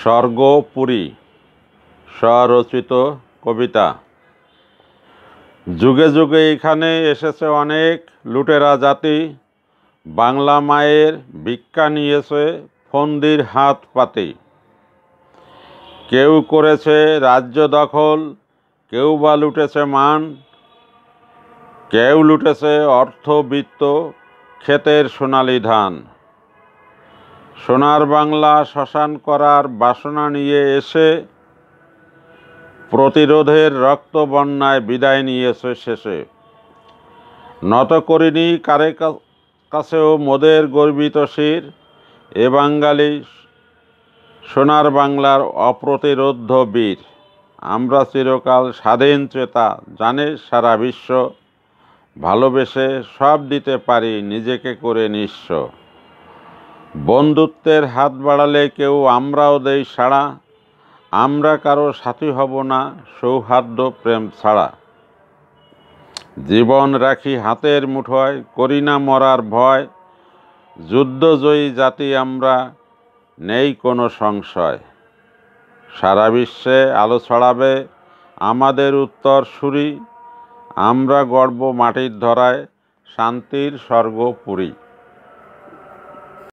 স্বর্গপুরী স্বরচিত কবিতা। যুগে যুগে এখানে এসেছে অনেক লুটেরা জাতি, বাংলা মায়ের ভিক্ষা নিয়েছে ফন্দির হাত পাতি। কেউ করেছে রাজ্য দখল, কেউ বা লুটেছে মান, কেউ লুটেছে অর্থবিত্ত ক্ষেতের সোনালি ধান। সোনার বাংলা শ্মশান করার বাসনা নিয়ে এসে প্রতিরোধের রক্ত বন্যায় বিদায় নিয়েছে শেষে। নত করিনি কারে কাছেও মোদের গর্বিত শির, এ বাঙালি সোনার বাংলার অপ্রতিরোধ্য বীর। আমরা চিরকাল স্বাধীন চেতা, জানে সারা বিশ্ব, ভালোবেসে সব দিতে পারি নিজেকে করে নিঃস্ব। বন্ধুত্বের হাত বাড়ালে কেউ আমরাও দেই সাড়া, আমরা কারো সাথী হব না সৌহার্দ্য প্রেম ছাড়া। জীবন রাখি হাতের মুঠোয়, করি না মরার ভয়, যুদ্ধজয়ী জাতি আমরা, নেই কোনো সংশয়। সারা বিশ্বে আলো ছড়াবে আমাদের উত্তর সুরি, আমরা গড়ব মাটির ধরায় শান্তির স্বর্গপুরী।